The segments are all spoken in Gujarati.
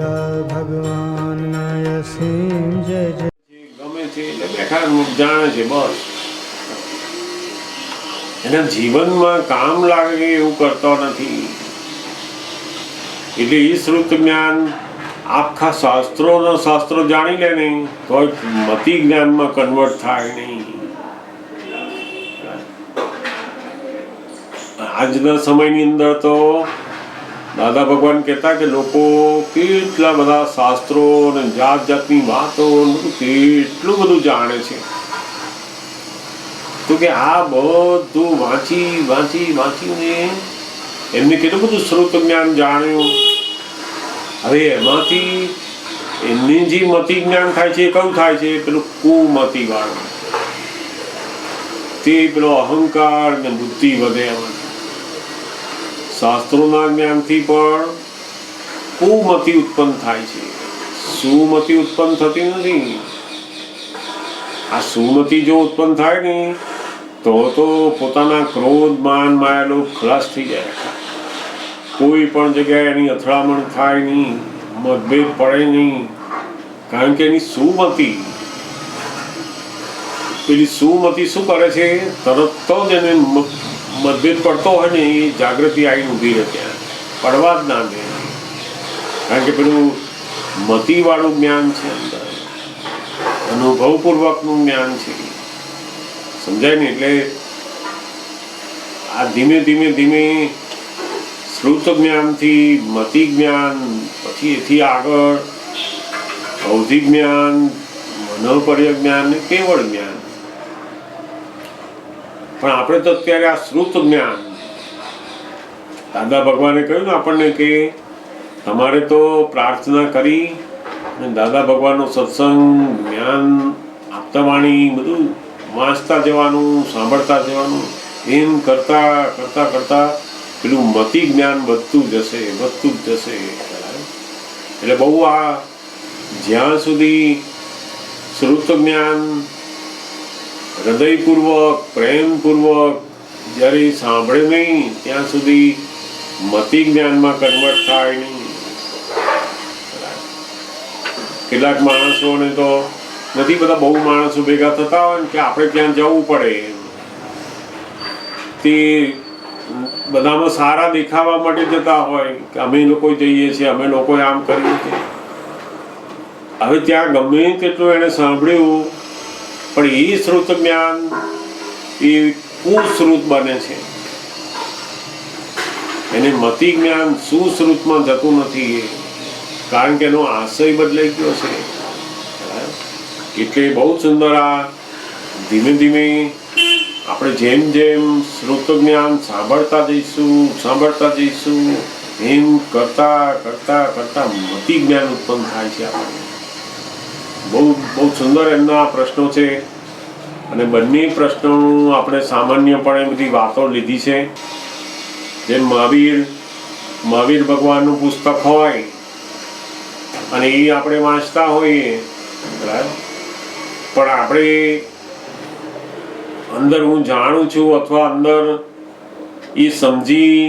દાદા ભગવાનના અસીમ જય જય. ગમે છે એટલે બેઠા જાણે છે બસ. એના જીવનમાં કામ લાગે એવું કરતો નથી. એટલે એ શ્રુત જ્ઞાન આખા શાસ્ત્રો જાણી લે નહીં તો મતિ જ્ઞાનમાં કન્વર્ટ થાય નહીં. આજના સમયની અંદર તો દાદા ભગવાન કહેતા કે લોકો કેટલા બધા શાસ્ત્રો અને જાત જાતની વાતો કેટલું બધું જાણે છે. તો કે આ બધું વાંચીને એમને કેટલું બધું શ્રુત જ્ઞાન જાણ્યું. હવે એમાંથી એમની જે મતિ જ્ઞાન થાય છે એ કયું થાય છે? પેલું કુમતિ વાળું. તે પેલો અહંકાર ને બુદ્ધિ વધે. શાસ્ત્રોના જ્ઞાનથી પણ કુમતિ ઉત્પન્ન થાય છે, સુમતિ ઉત્પન્ન થતી નથી. આ સુમતિ જો ઉત્પન્ન થાય ને તો પોતાના ક્રોધ માન માયા લોભ ખલાસ થઈ જાય. કોઈ પણ જગ્યાએ એની અથડામણ થાય નહીં, મતભેદ પડે નહીં. કારણ કે એની સુમતિ, પેલી સુમતિ શું કરે છે? તરત જ એને મતભેદ પડતો હોય ને એ જાગૃતિ આવીને ઊભી રહે, ત્યાં પડવા જ ના દે. કારણ કે પેલું મતિવાળું જ્ઞાન છે, અંદર અનુભવપૂર્વકનું જ્ઞાન છે. સમજાય ને? એટલે આ ધીમે ધીમે શ્રુત જ્ઞાનથી મતિ જ્ઞાન, પછી એથી આગળ બૌદ્ધિક જ્ઞાન, મનોપર્ય જ્ઞાન ને કેવળ જ્ઞાન. પણ આપણે તો અત્યારે આ શ્રુત જ્ઞાન, દાદા ભગવાને કહ્યું ને આપણને કે તમારે તો પ્રાર્થના કરી અને દાદા ભગવાનનો સત્સંગ, જ્ઞાન આપતા વાણી બધું વાંચતા જવાનું, સાંભળતા જવાનું. એમ કરતા પેલું મતિ જ્ઞાન વધતું જ જશે. એટલે બહુ આ જ્યાં સુધી શ્રુત જ્ઞાન હૃદયપૂર્વક, પ્રેમપૂર્વક જ્યારે સાંભળે નહીં ત્યાં સુધી મતિ જ્ઞાનમાં કન્વર્ટ થાય નહીં. કેટલાક માણસોને તો નથી, બધા બહુ માણસો ભેગા થતા હોય ને કે આપણે ત્યાં જવું પડે, તે બધામાં સારા દેખાવા માટે જતા હોય કે અમે લોકો જઈએ છીએ, અમે લોકો આમ કરીએ છીએ. હવે ત્યાં ગમે તેટલું એને સાંભળ્યું પણ એ શ્રુત જ્ઞાન એ કુશ્રુત બને છે. એને મતિ જ્ઞાન સુશ્રુતમાં જતું નથી, કારણ કે એનો આશય બદલાઈ ગયો છે. એટલે બહુ સુંદર આ ધીમે આપણે જેમ શ્રુત જ્ઞાન સાંભળતા જઈશું એમ કરતા મતિ જ્ઞાન ઉત્પન્ન થાય છે. આપણને બહુ સુંદર એમના પ્રશ્નો છે. અને બંને પ્રશ્નોનું આપણે સામાન્યપણે બધી વાતો લીધી છે. જેમ મહાવીર ભગવાનનું પુસ્તક હોય અને એ આપણે વાંચતા હોઈએ, પણ આપણે અંદર હું જાણું છું અથવા અંદર એ સમજી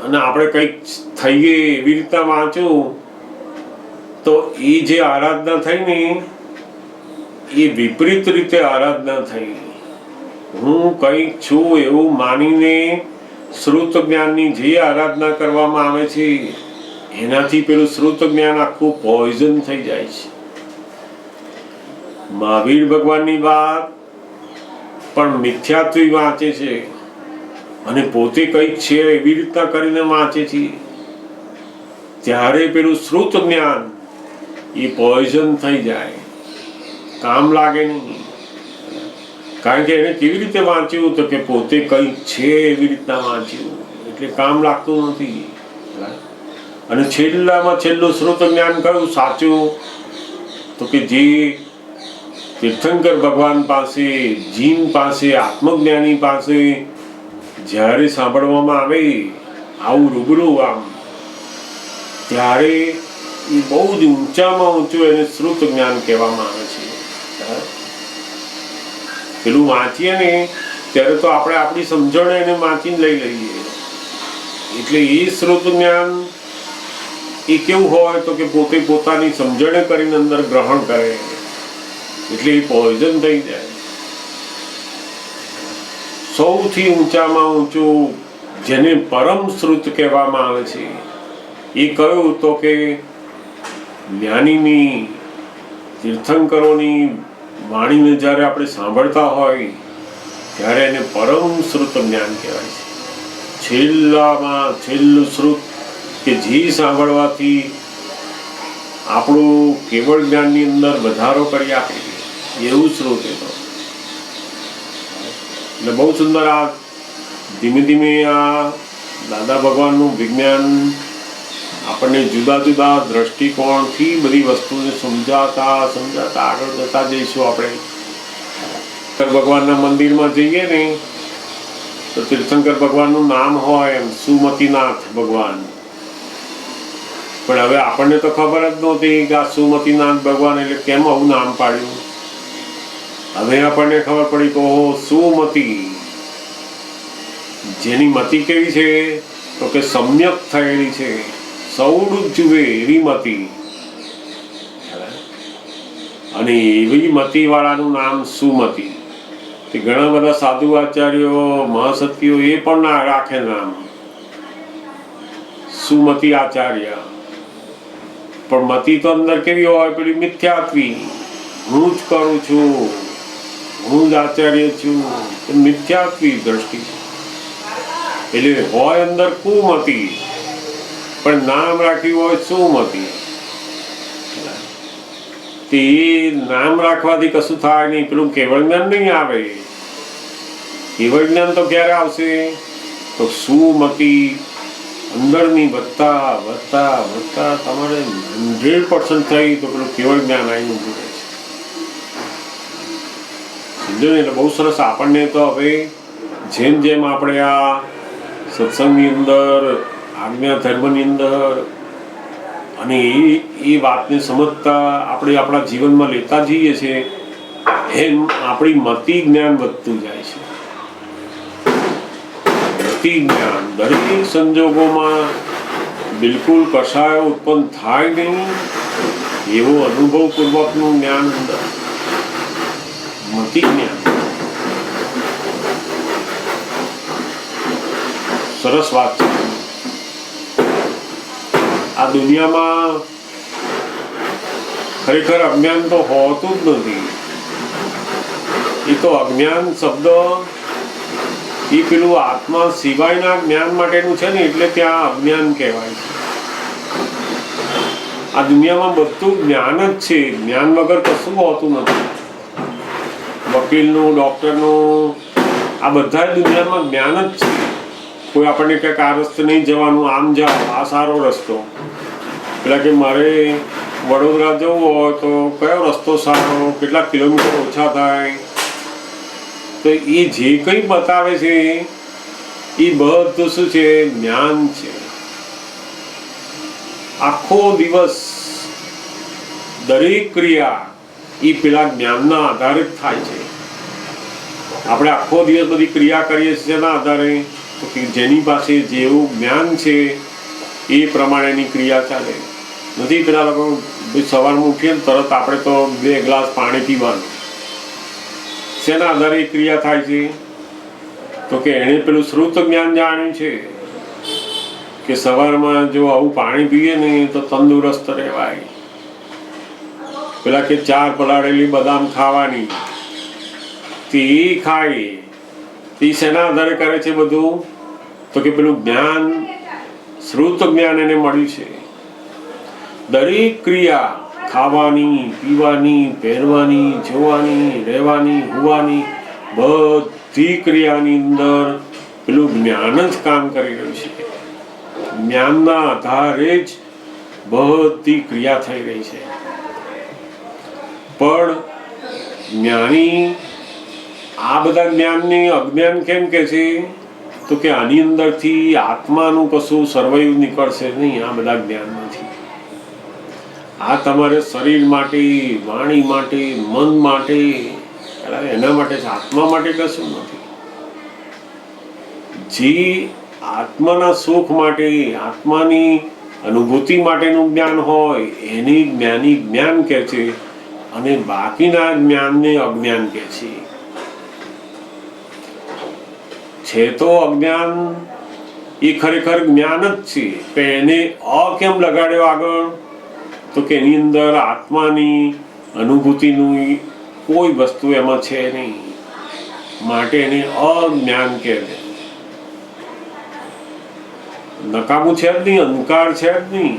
અને આપણે કંઈક થઈએ એવી રીતના વાંચું તો એ જે આરાધના થઈ ને એ વિપરીત રીતે આરાધના થઈ. હું કંઈક છું એવું માનીને શ્રુત જ્ઞાનની જે આરાધના કરવામાં આવે છે એનાથી પેલું શ્રુત જ્ઞાન આખું પોઈઝન થઈ જાય છે. મહાવીર ભગવાનની વાત પણ મિથ્યાત્વી વાંચે છે અને પોતે કંઈક છે એવી રીતના કરીને વાંચે છે, ત્યારે પેલું શ્રુત જ્ઞાન એ પોઈઝન થઈ જાય, કામ લાગે નહીં. કારણ કે એને કેવી રીતે વાંચ્યું તો કે પોતે કંઈક છે એવી રીતના વાંચ્યું, એટલે કામ લાગતું નથી. અને છેલ્લામાં છેલ્લું શ્રુત જ્ઞાન કયું સાચું? તો કે જે તીર્થંકર ભગવાન પાસે, જીન પાસે, આત્મજ્ઞાની પાસે જ્યારે સાંભળવામાં આવે આવું રૂબરૂ આમ, ત્યારે એ બહુ જ ઊંચામાં ઊંચું એને શ્રુત જ્ઞાન કહેવામાં આવે છે. પેલું વાંચીએ ને ત્યારે તો આપણે આપણી સમજણ એને વાંચીને લઈ લઈએ. એટલે એ શ્રુત જ્ઞાન એ કેવું હોય તો કે પોતે પોતાની સમજણે કરીને અંદર ગ્રહણ કરે, એટલે એ પોઈઝન થઈ જાય. સૌથી ઊંચામાં ઊંચું જેને પરમ શ્રુત કહેવામાં આવે છે એ કયું તો કે જ્ઞાનીની, તીર્થંકરોની વાણીને જ્યારે આપણે સાંભળતા હોય ત્યારે એને પરમ શ્રુત જ્ઞાન કહેવાય છે. છેલ્લામાં છેલ્લું શ્રુત કે જે સાંભળવાથી આપણું કેવળ જ્ઞાનની અંદર વધારો કરી આપે એવું શ્રુત એ તો. એટલે બહુ સુંદર આ ધીમે ધીમે આ દાદા ભગવાનનું વિજ્ઞાન આપણને જુદા જુદા દ્રષ્ટિકોણથી બધી વસ્તુને સમજાતા આગળ જતા જઈશું. આપણે ભગવાનના મંદિરમાં જઈએ ને તો તીર્થંકર ભગવાનનું નામ હોય એમ સુમતીનાથ ભગવાન, પણ હવે આપણને તો ખબર જ નહોતી કે આ સુમતીનાથ ભગવાન એટલે કેમ આવું નામ પાડ્યું. હવે આપણને ખબર પડી કે ઓહો સુમતી, જેની મતિ કેવી છે તો કે સમ્યક થયેલી છે, સૌડું જ જુએ એવી મતિ, અને એવી મતિ વાળાનું નામ સુમતી. તે ઘણા બધા સાધુ આચાર્યો મહાસતીઓ એ પણ ના રાખે નામ સુમતી આચાર્ય, પણ મતિ તો અંદર કેવી હોય પેલી મિથ્યાત્વી, હું જ કરું છું, હું જ આચાર્ય છું, મિથ્યાત્વી દ્રષ્ટિ છે. એટલે હોય અંદર કુમતી પણ નામ રાખ્યું હોય સુમતી. તે નામ રાખવાથી કશું થાય નહીં, પેલું કેવળ જ્ઞાન નહીં આવે. કેવળ જ્ઞાન તો ક્યારે આવશે તો સુમતી અંદરની વધતા વધતા વધતા તમારે 100% થઈ તો પેલું કેવળ જ્ઞાન આવી ઊભું રહે છે. સમજો ને? એટલે બહુ સરસ. આપણને તો હવે જેમ જેમ આપણે આ સત્સંગની અંદર, આજ્ઞા ધર્મની અંદર અને એ વાતને સમજતા આપણે આપણા જીવનમાં લેતા જઈએ છીએ એમ આપણી મતિ જ્ઞાન વધતું જાય છે. મતિ જ્ઞાન દરેક સંજોગોમાં બિલકુલ કશાયો ઉત્પન્ન થાય નહીં એવો અનુભવપૂર્વકનું જ્ઞાન અંદર મતિ જ્ઞાન. સરસ વાત છે. આ દુનિયામાં ખરેખર અજ્ઞાન તો હોતું જ નથી. એ તો અજ્ઞાન શબ્દ એ પેલું આત્મા સિવાયના જ્ઞાન માટેનું છે ને, એટલે ત્યાં અજ્ઞાન કહેવાય છે. આ દુનિયામાં બધું જ્ઞાન જ છે, જ્ઞાન વગર કશું હોતું નથી. વકીલનું, ડોક્ટરનું, આ બધા દુનિયામાં જ્ઞાન જ છે. કોઈ આપણને કંઈક આ રસ્તે નહીં જવાનું, આમ જાઓ, આ સારો રસ્તો. પેલા કે મારે વડોદરા જવું હોય તો કયો રસ્તો સારો, કેટલા કિલોમીટર ઓછા થાય, તો એ જે કંઈ બતાવે છે એ બધું શું છે? જ્ઞાન છે. આખો દિવસ દરેક ક્રિયા એ પેલા જ્ઞાનના આધારે જ થાય છે. આપણે આખો દિવસ બધી ક્રિયા કરીએ છીએ એના આધારે તો કે જેની પાસે જેવું જ્ઞાન છે એ પ્રમાણેની ક્રિયા ચાલે. નથી પેલા લોકો સવારમાં ઉઠીએ ને તરત આપણે તો 2 ગ્લાસ પાણી પીવાનું, શેના આધારે એ ક્રિયા થાય છે તો કે એણે પેલું શ્રુત જ્ઞાન જાણ્યું છે કે સવારમાં જો આવું પાણી પીએ ને તો તંદુરસ્ત રહેવાય. પેલા કે 4 પલાળેલી બદામ ખાવાની, તે ખાય. તે શેના આધારે કરે છે બધું તો કે પેલું જ્ઞાન, શ્રુત જ્ઞાન એને મળ્યું છે. દરેક ક્રિયા ખાવાની, પીવાની, પહેરવાની, જોવાની, રહેવાની, હોવાની, બધી ક્રિયાની અંદર પેલું જ્ઞાન જ કામ કરી રહ્યું છે. જ્ઞાનના આધારે જ બધી ક્રિયા થઈ રહી છે. પણ જ્ઞાની આ બધા જ્ઞાનને અજ્ઞાન કેમ કે છે તો કે આની અંદરથી આત્માનું કશું સર્વાઈવ નીકળશે નહીં. આ બધા જ્ઞાનમાંથી આ તમારે શરીર માટે, વાણી માટે, મન માટે, એના માટે છે. આત્મા માટે કશું નથી. જે આત્માના સુખ માટે, આત્માની અનુભૂતિ માટેનું જ્ઞાન હોય એની જ્ઞાની જ્ઞાન કહે છે, અને બાકીના જ્ઞાનને અજ્ઞાન કહે છે. તો અજ્ઞાન એ ખરેખર જ્ઞાન જ છે, પણ એને કેમ લગાડ્યો આગળ? તો કે એની અંદર આત્માની અનુભૂતિનું કોઈ વસ્તુ એમાં છે નહીં, માટે એને અજ્ઞાન કહે છે. નકામું છે જ નહીં, અંધકાર છે જ નહીં.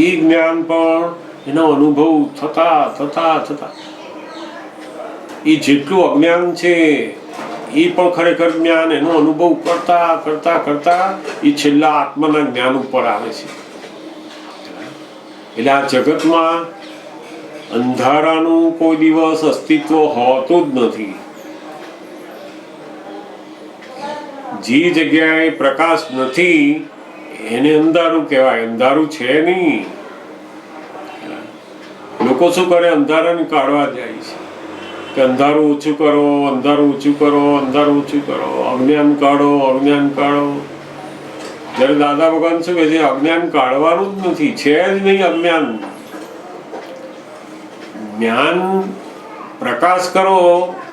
એ જ્ઞાન પણ એનો અનુભવ થતા થતા થતા એ જેટલું અજ્ઞાન છે એ પણ ખરેખર જ્ઞાન એનો અનુભવ કરતા કરતા કરતા એ છેલ્લા આત્માના જ્ઞાન ઉપર આવે છે. એટલે આ જગતમાં અંધારાનું કોઈ દિવસ અસ્તિત્વ હોતું જ નથી. જે જગ્યાએ પ્રકાશ નથી એને અંધારું કહેવાય. અંધારું છે નહીં. લોકો શું કરે? અંધારાને કાઢવા જાય છે કે અંધારું ઓછું કરો, અંધારું ઓછું કરો, અંધારું ઓછું કરો, અજ્ઞાન કાઢો, અજ્ઞાન કાઢો. જ્યારે દાદા ભગવાન શું કહે છે? અજ્ઞાન કાઢવાનું જ નથી, છે જ નહીં અજ્ઞાન. જ્ઞાન પ્રકાશ કરો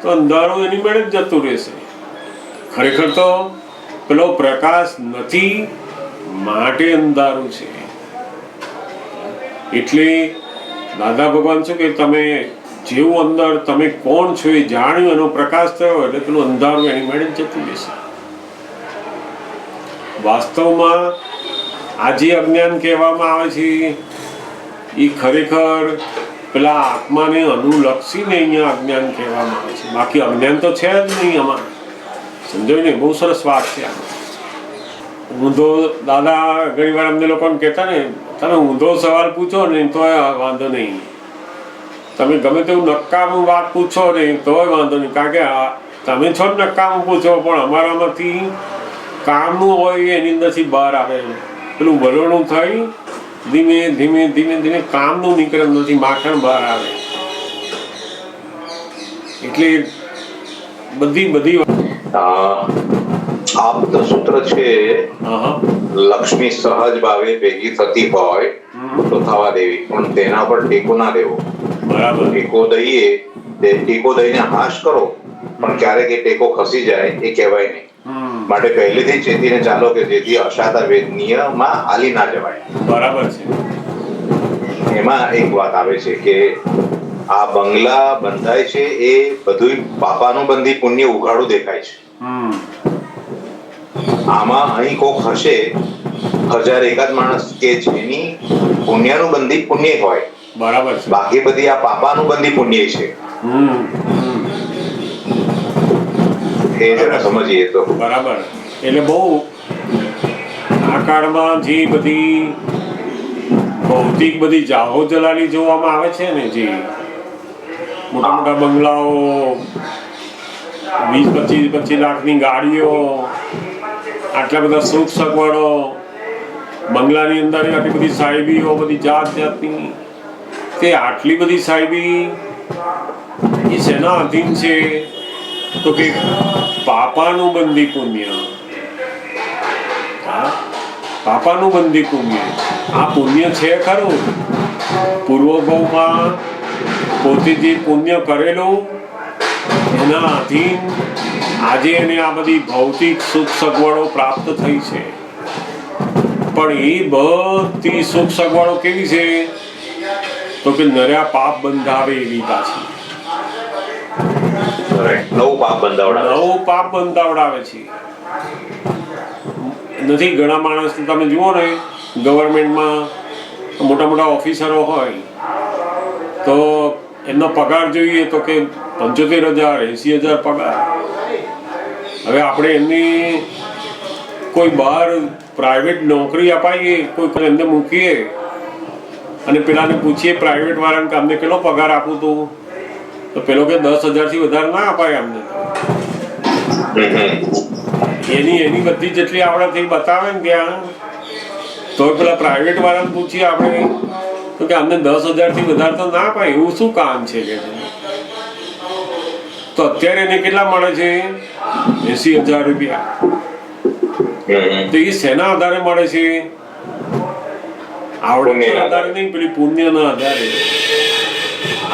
તો અંધારું એની મેળે જ જતું રહેશે. ખરેખર તો પેલો પ્રકાશ નથી, માટે અંધારું છે. એટલે દાદા ભગવાન શું કે તમે જેવું અંદર તમે કોણ છો એ જાણ્યું, એનો પ્રકાશ થયો એટલે પેલું અંધારું એની મેળે જ જતું રહેશે. વાસ્તવમાં આ જે અજ્ઞાન કહેવામાં આવે છે એ ખરેખર પેલા આત્માને અનુલક્ષીને અહીંયા અજ્ઞાન કહેવામાં આવે છે. બાકી અજ્ઞાન તો છે જ નહીં આમાં. સમજાયું ને? બહુ સરસ વાત છે આમાં. ઊંધો દાદા ઘણી વાર અમને લોકોને કહેતા ને, તમે ઊંધો સવાલ પૂછો ને તોય વાંધો નહીં, તમે ગમે તેવું નકામું વાત પૂછો ને તોય વાંધો નહીં, કારણ કે તમે છો જ નકામું પૂછો, પણ અમારામાંથી કામનું હોય એની અંદરથી બહાર આવે. પેલું વલણું થઈ ધીમે ધીમે ધીમે ધીમે કામનું નીકળે અંદરથી, માખણ બહાર આવે. એટલે બધી આપત સૂત્ર છે, લક્ષ્મી સહજ ભાવે ભેગી થતી હોય તો થવા દેવી, પણ તેના પર ટેકો ના દેવો. બરાબર. ટેકો દઈને હાશ કરો, પણ ક્યારેક એ ટેકો ખસી જાય એ કહેવાય નહીં. માટે પહેલેથી ચેતીને ચાલો કે જેથી અશાતા વેદનીયમાં હાલી ના જવાય. બરાબર છે. એમાં એક વાત આવે છે કે આ બંગલા બંધાય છે એ બધું પાપાનું બંધી પુણ્ય ઉઘાડું દેખાય છે. આમાં અહીં કોક હશે 1001 માણસ કે જેની પુણ્યનું બંધી પુણ્ય હોય. બરાબર છે. બાકી બધી આ પાપાનું બંધી પુણ્ય છે. એ જરા સમજીએ તો બરાબર. એટલે બહુ આ કાળમાં જે બધી ભૌતિક બધી જાહો જલાલી જોવામાં આવે છે ને, જે મોટા મોટા બંગલાઓ, 20-25 લાખની ગાડીઓ, આટલા બધા સુખ સગવડો, બંગલાની અંદર આટલી બધી સાહેબીઓ, બધી જાત જાતની, તે આટલી બધી સાહેબી એ શેના અધીન છે? તો કે પાપાનું બંધી પુણ્ય. પાપાનું બંધી પુણ્ય. આ પુણ્ય છે ખરું, પૂર્વભાવમાં પોતે જે પુણ્ય કરેલું એના અધીન આજે એને આ બધી ભૌતિક સુખ સગવડો પ્રાપ્ત થઈ છે. પણ એ બધી સુખ સગવડો કેવી છે? તો કે નર્યા પાપ બંધાવે એવી પાછી. નવું પાપ બંધાવડાવે છે. નથી ઘણા માણસ તમે જુઓ ને, ગવર્મેન્ટમાં મોટા મોટા ઓફિસરો હોય તો એમનો પગાર જોઈએ તો કે 75,000-80,000 પગાર. હવે આપણે એમની કોઈ બહાર પ્રાઇવેટ નોકરી અપાઈએ, કોઈ એમને મૂકીએ અને પેલાને પૂછીએ પ્રાઇવેટ વાળાને કે અમને કેટલો પગાર આપું તું, તો પેલો કે 10,000થી વધારે ના અપાય અમને. એની બધી જેટલી આવડત બતાવે ને ત્યાં, તો પેલા પ્રાઇવેટ વાળાને પૂછીએ આપણે તો કે અમને 10,000થી વધારે તો ના અપાય, એવું શું કામ છે કે? તો અત્યારે એને કેટલા મળે છે? 80,000 રૂપિયા. તો એ શેના આધારે મળે છે? આવડતના આધારે નહીં, પેલી પુણ્યના આધારે.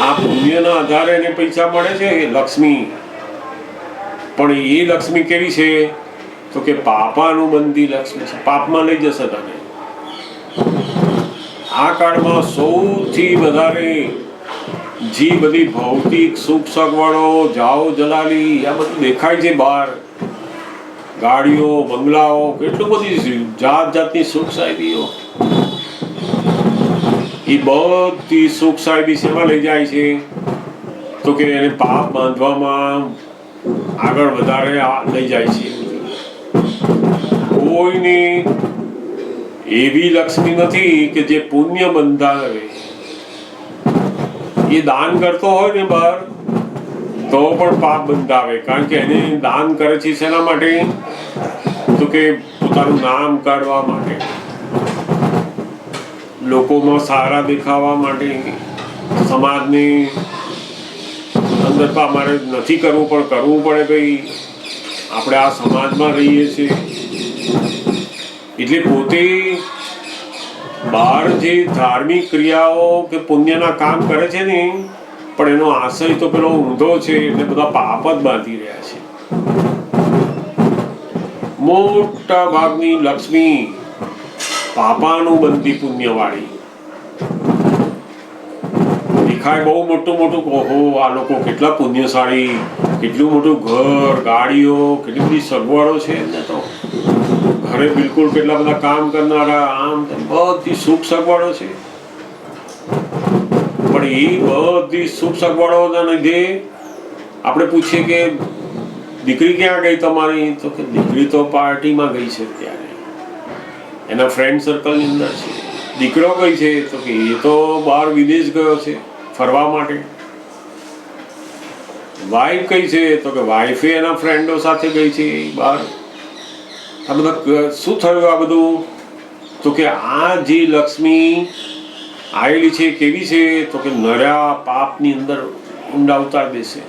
આ પુણ્યના આધારે એને પૈસા મળે છે લક્ષ્મી. પણ એ લક્ષ્મી કેવી છે તો કે પાપાનું બંધી લક્ષ્મી છે, પાપમાં લઈ જશે તને. આ કાળમાં સૌથી વધારે જે બધી ભૌતિક સુખ સગવડો, જાઓ જલાલી, આ બધું દેખાય છે બહાર, ગાડીઓ, બંગલાઓ, કેટલું બધી જાત જાતની સુખ સાહેબીઓ, એ બધી સુખ સાહેબી શેમાં લઈ જાય છે તો કે એને પાપ બાંધવામાં આગળ વધારે લઈ જાય છે. કોઈની એવી લક્ષ્મી નથી કે જે પુણ્ય બંધાવે. એ દાન કરતો હોય ને બહાર તો પણ પાપ બંધાવે, કારણ કે એને દાન કરે છે શેના માટે તો કે પોતાનું નામ કાઢવા માટે, લોકોમાં સારા દેખાવા માટે, સમાજની અંદર તો અમારે નથી કરવું પણ કરવું પડે ભાઈ, આપણે આ સમાજમાં રહીએ છીએ. એટલે પોતે બહાર જે ધાર્મિક ક્રિયાઓ કે પુણ્યના કામ કરે છે ને, પણ એનો આશય તો પેલો ઊંધો છે, એટલે બધા પાપ જ બાંધી રહ્યા છે. મોટા ભાગની લક્ષ્મી પાપાનું બંધી પુણ્યવાળી દેખાય. બહુ મોટું ઓહો આ લોકો કેટલા પુણ્યશાળી, કેટલું મોટું ઘર, ગાડીઓ, કેટલી બધી સગવડો છે એમને તો, ઘરે બિલકુલ કેટલા બધા કામ કરનારા, આમ બધી સુખ સગવડો છે. પણ એ બધી સુખ સગવડોના લીધે આપણે પૂછીએ કે દીકરી ક્યાં ગઈ તમારી, તો કે દીકરી તો પાર્ટીમાં ગઈ છે, ત્યારે એના ફ્રેન્ડ સર્કલની અંદર છે. દીકરો ગઈ છે તો કે એ તો બહાર વિદેશ ગયો છે ફરવા માટે. વાઈફ કઈ છે તો કે વાઈફે એના ફ્રેન્ડો સાથે ગઈ છે બહાર. આ બધા શું થયું આ બધું તો કે આ જે લક્ષ્મી આવેલી છે કેવી છે તો કે નર્યા પાપની અંદર ઊંડા ઉતાર દેશે.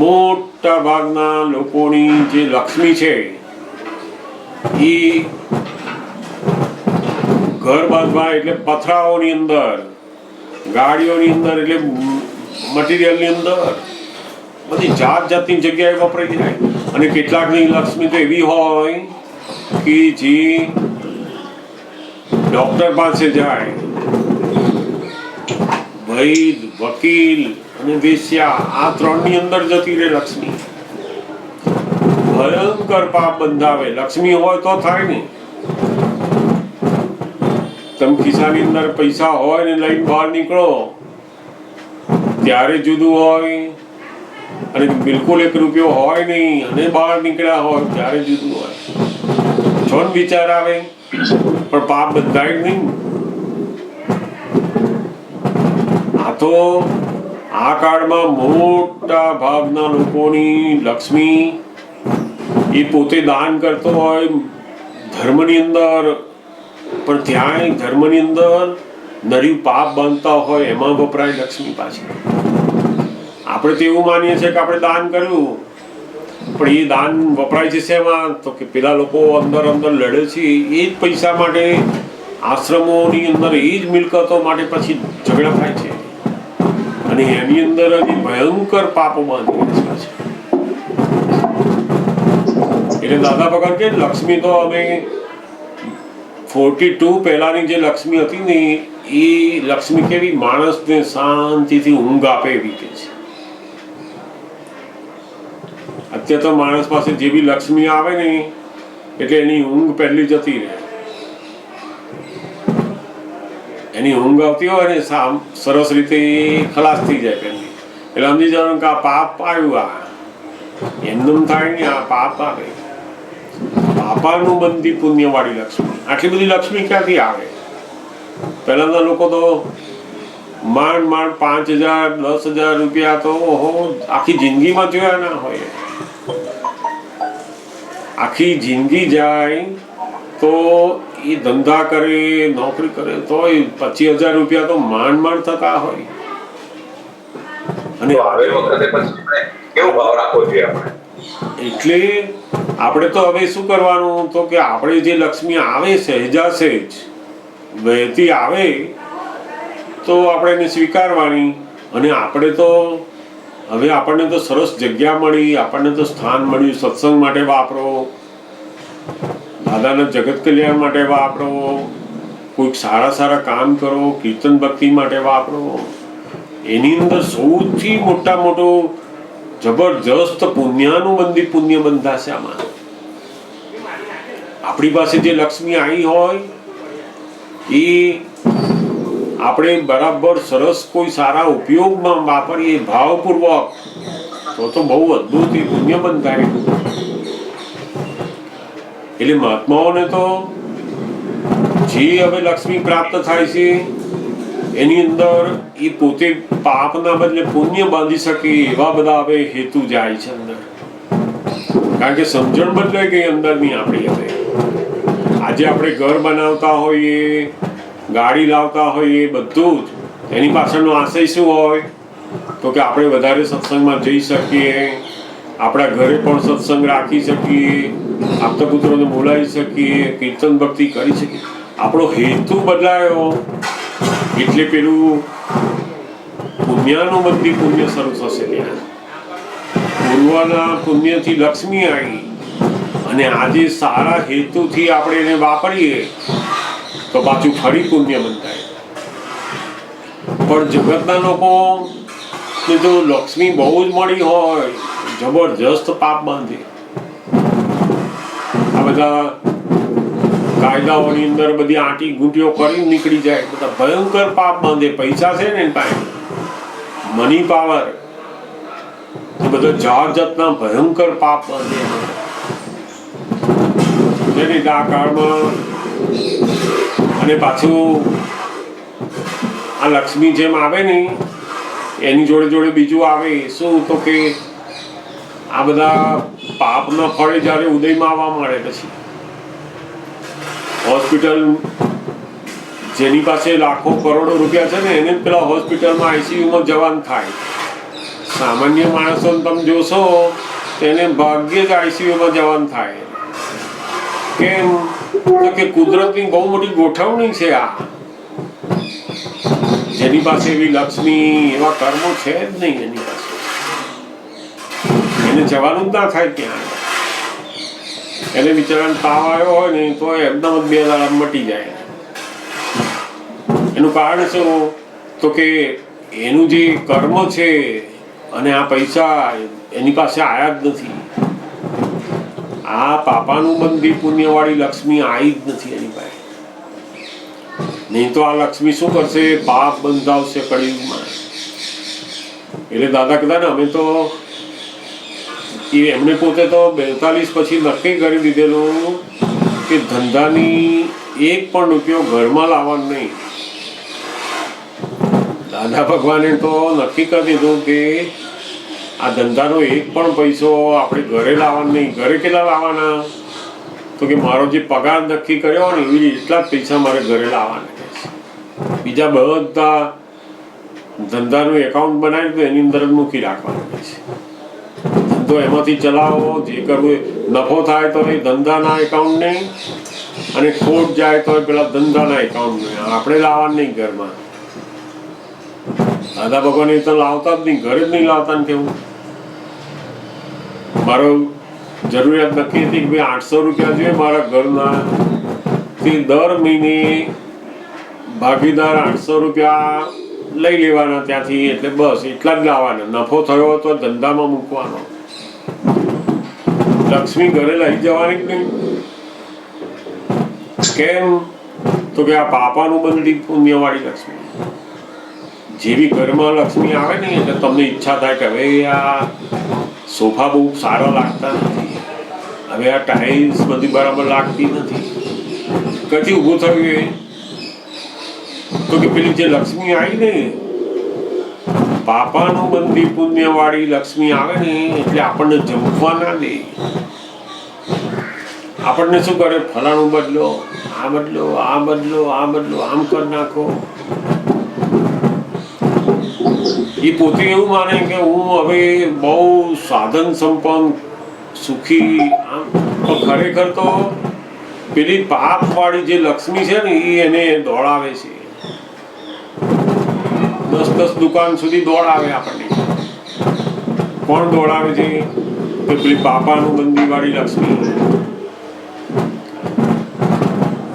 મોટા ભાગના લોકોની જે લક્ષ્મી છે એ ઘર બાંધવા એટલે પથરાઓની અંદર, ગાડીઓની અંદર, એટલે મટીરિયલની અંદર બધી જાત જાતની જગ્યાએ વપરાઈ જાય. અને કેટલાકની લક્ષ્મી તો એવી હોય કે જે ડોક્ટર પાસે જાય, વૈદ, વકીલ અને વેશ્યા, આ ત્રણની અંદર જતી રહે લક્ષ્મી. ભયંકર પાપ બંધાવે. લક્ષ્મી હોય તો થાય ને. તમે ખિસ્સાની અંદર પૈસા હોય ને લઈને બહાર નીકળો ત્યારે જુદું હોય, અને બિલકુલ 1 રૂપિયો હોય નહીં અને બહાર નીકળ્યા હોય ત્યારે જુદું હોય. જોન વિચાર આવે પણ પાપ બંધાય જ નહીં. આ તો આ કાળમાં મોટા ભાગના લોકોની લક્ષ્મી એ પોતે દાન કરતો હોય ધર્મની અંદર, પણ ત્યાં ધર્મની અંદર નર્યું પાપ બાંધતા હોય એમાં વપરાય લક્ષ્મી પાછી. આપણે તો એવું માનીએ છીએ કે આપણે દાન કર્યું, પણ એ દાન વપરાય છે શેમાં તો કે પેલા લોકો અંદર લડે છે એ જ પૈસા માટે, આશ્રમોની અંદર એ જ મિલકતો માટે પછી ઝઘડા થાય છે, અને એની અંદર જ ભયંકર પાપો બાંધી છે. એટલે દાદા ભગવાન કે લક્ષ્મી તો અમે 42 પહેલાની જે લક્ષ્મી હતી ને એ લક્ષ્મી કેવી માણસને શાંતિથી ઊંઘ આપે એવી કે છે. અત્યારે તો માણસ પાસે જે બી લક્ષ્મી આવે ને એટલે એની ઊંઘ પહેલી જતી રહે. એની ઊંઘ આવતી હોય ને સરસ રીતે ખલાસ થઈ જાય પહેલી, એટલે સમજી જવાનું કે આ પાપ આવ્યું, આ એમનું થાય ને આ પાપ આવે. પાપાનું બંધી પુણ્યવાળી લક્ષ્મી. આટલી બધી લક્ષ્મી ક્યાંથી આવે? પહેલાના લોકો તો માંડ 5,000 10,000 રૂપિયા તો ઓહો આખી જિંદગીમાં જોયા ના હોય. આખી જિંદગી જાય તો એ ધંધા કરે, નોકરી કરે તો 25,000 રૂપિયા તો માંડ થતા હોય. અને એટલે આપણે તો હવે શું કરવાનું તો કે આપણે જે લક્ષ્મી આવે સહેજા સહેજ વહેતી આવે તો આપણે એને સ્વીકારવાની. અને આપણે તો હવે આપણને તો સરસ જગ્યા મળી, આપણને તો સ્થાન મળ્યું, સત્સંગ માટે વાપરો, દાદાના જગત કલ્યાણ માટે વાપરો, કોઈક સારા સારા કામ કરો, કીર્તન ભક્તિ માટે વાપરો. એની અંદર સૌથી મોટો જબરજસ્ત પુણ્યાનુબંધી પુણ્ય બંધાશે આમાં. આપણી પાસે જે લક્ષ્મી આવી હોય એ આપણે બરાબર સરસ કોઈ સારા ઉપયોગમાં વાપરીએ ભાવપૂર્વક તો બહુ અદભુત એ પુણ્ય બંધાય. એટલે મહાત્માઓને તો જે હવે લક્ષ્મી પ્રાપ્ત થાય છે એની અંદર એ પોતે પાપના બદલે પુણ્ય બાંધી શકે એવા બધા હવે હેતુ જાય છે અંદર. કારણ કે સમજણ બદલાઈ ગઈ અંદરની આપણી. હવે આજે આપણે ઘર બનાવતા હોઈએ, ગાડી લાવતા હોઈએ, બધું જ એની પાછળનો આશય શું હોય તો કે આપણે વધારે સત્સંગમાં જઈ શકીએ, આપણા ઘરે પણ સત્સંગ રાખી શકીએ, આપતા પુત્રોને બોલાવી શકીએ, કીર્તન ભક્તિ કરી શકીએ. આપણો હેતુ બદલાયો એટલે પેલું પુણ્યાનુબંધી પુણ્ય શરૂ થશે. ત્યાં પૂર્વના પુણ્યથી લક્ષ્મી આવી અને આજે સારા હેતુથી આપણે એને વાપરીએ તો પાછું ફરી પુણ્ય બંધાય. પણ જગતના લોકો તો લક્ષ્મી બહુ જ મળી હોય જબરજસ્ત પાપ બાંધે. આ બધા કાયદાઓની અંદર બધી આંટી ગુંટીઓ કરી નીકળી જાય, બધા ભયંકર પાપ બાંધે. પૈસા છે ને એની પાસે, મની પાવર, એ બધા જાત જાતના ભયંકર પાપ બાંધે. જેની આ કાળમાં અને પાછું આ લક્ષ્મી જેમ આવે ને એની જોડે જોડે બીજું આવે શું તો કે આ બધા પાપના ફળે જ્યારે ઉદયમાં આવવા મળે પછી હોસ્પિટલ જેની પાસે લાખો કરોડો રૂપિયા છે ને એને પેલા હોસ્પિટલમાં આઈસીયુમાં જવાનું થાય. સામાન્ય માણસોને તમે જોશો તેને ભાગ્યે જ આઈસીયુમાં જવાનું થાય. કેમ તો કે કુદરતની બહુ મોટી ગોઠવણી છે આ. જેની પાસે એવી લક્ષ્મી એવા કર્મો છે જ નહીં એની પાસે, એને જવાનું જ ના થાય ત્યાં. એને બિચારાને તાવ આવ્યો હોય ને તો એકદમ જ 2 દાડા મટી જાય. એનું કારણ શું તો કે એનું જે કર્મ છે અને આ પૈસા એની પાસે આયા જ નથી. આ પાપાનું બંધી પુણ્યવાળી લક્ષ્મી આવી જ નથી એની પાસે. નહીં તો આ લક્ષ્મી શું કરશે? પાપ બંધાવશે કળિયુગમાં. એટલે દાદા કહેતા ને અમે તો એમને પોતે તો 42 પછી નક્કી કરી દીધેલું કે ધંધાની એક પણ રૂપિયો ઘરમાં લાવવાનો નહીં. દાદા ભગવાને તો નક્કી કરી દીધું કે આ ધંધાનો એક પણ પૈસો આપણે ઘરે લાવવાનો નહીં. ઘરે કેટલા લાવવાના તો કે મારો જે પગાર નક્કી કર્યો ને એવી એટલા જ પૈસા મારે ઘરે લાવવાના. બીજા બધા ધંધાનું એકાઉન્ટ બનાવી એની અંદર જ મૂકી રાખવાનું છે. ધંધો એમાંથી ચલાવો, જે કરવું નફો થાય તો એ ધંધાના એકાઉન્ટ નહીં અને ખોટ જાય તો પેલા ધંધાના એકાઉન્ટ નહીં. આપણે લાવવાનું નહીં ઘરમાં. દાદા ભગવાન એ તો લાવતા જ નહીં, ઘરે જ નહીં લાવતા. ને કેવું મારો જરૂરિયાત નક્કી હતી કે ભાઈ 800 રૂપિયા જોઈએ મારા ઘરના, દર મહિને ભાગીદાર 800 રૂપિયા લઈ લેવાના ત્યાંથી. એટલે બસ એટલા જ લાવવાના. નફો થયો તો ધંધામાં મૂકવાનો. લક્ષ્મી ઘરે લઈ જવાની જ નહીં. કેમ તો કે આ પાપાનું બંધી પુણ્યવાળી લક્ષ્મી. જેવી ઘરમાં લક્ષ્મી આવે ને એટલે તમને ઈચ્છા થાય કે હવે આ સોફા બહુ સારા લાગતા નથી, હવે આ ટાઇલ્સ બધી બરાબર લાગતી નથી. કથી ઊભું થયું એ તો કે પેલી જે લક્ષ્મી આવી ને પાપાનું બંધી પુણ્યવાળી લક્ષ્મી આવે ને એટલે આપણને જમવા ના દે. આપણને શું કરે? ફલાણું બદલો, આ બદલો, આ બદલો, આ બદલો, આમ કરી નાખો. એ પોતે એવું માને કે હું હવે બહુ સાધન સંપન્ન સુખી. આમ ખરેખર તો પેલી પાપ વાળી જે લક્ષ્મી છે ને એ એને દોડાવે છે, 10 દુકાન સુધી દોડાવે આપણને. કોણ દોડાવે છે? કે પેલી પાપાનું બંદી વાળી લક્ષ્મી.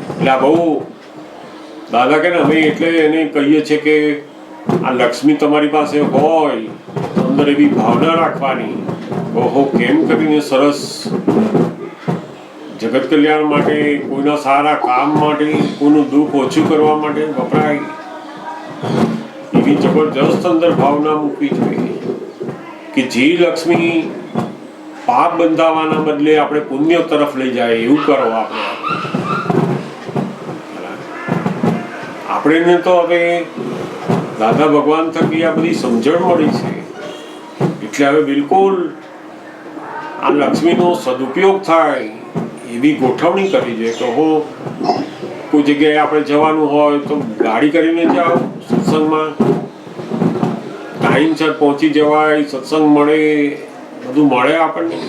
એટલે આ બહુ દાદા કે અમે એટલે એને કહીએ છીએ કે આ લક્ષ્મી તમારી પાસે હોય તો અંદર એવી ભાવના રાખવાની, ઓહો કેમ કરીને સરસ જગત કલ્યાણ માટે, કોઈના સારા કામ માટે, કોઈનું દુઃખ ઓછું કરવા માટે વપરાય, એવી જબરજસ્ત અંદર ભાવના મૂકવી જોઈએ કે જે લક્ષ્મી પાપ બંધાવાના બદલે આપણે પુણ્ય તરફ લઈ જાય એવું કરો. આપણે તો હવે દાદા ભગવાન થકી આ બધી સમજણ મળી છે એટલે હવે બિલકુલ આ લક્ષ્મીનો સદુપયોગ થાય એવી ગોઠવણી કરવી જોઈએ. તો હું કોઈ જગ્યાએ આપણે જવાનું હોય તો ગાડી કરીને જાઓ, સત્સંગમાં ટાઈમસર પહોંચી જવાય, સત્સંગ મળે, બધું મળે આપણને.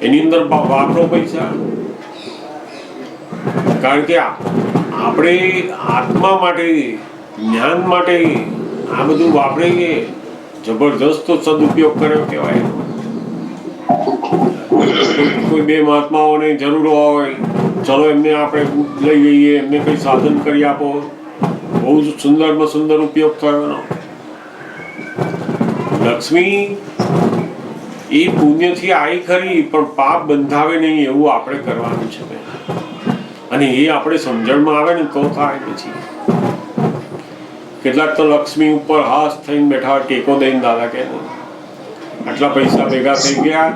એની અંદર વાપરો પૈસા, કારણ કે આપણે આત્મા માટે, જ્ઞાન માટે આ બધું વાપરીએ, જબરજસ્ત સદુપયોગ કર્યો કહેવાય. કોઈ બે મહાત્માઓને જરૂર હોય, ચલો એમને આપણે લઈ જઈએ, એમને કંઈ સાધન કરી આપો, બહુ જ સુંદરમાં સુંદર ઉપયોગ થયો એનો. લક્ષ્મી એ પુણ્યથી આવી ખરી પણ પાપ બંધાવે નહીં એવું આપણે કરવાનું છે. અને એ આપણે સમજણમાં આવે ને તો થાય. પછી કેટલાક તો લક્ષ્મી ઉપર હાથ થઈને બેઠા, ટેકો દઈને દાદા કે આટલા પૈસા ભેગા થઈ ગયા,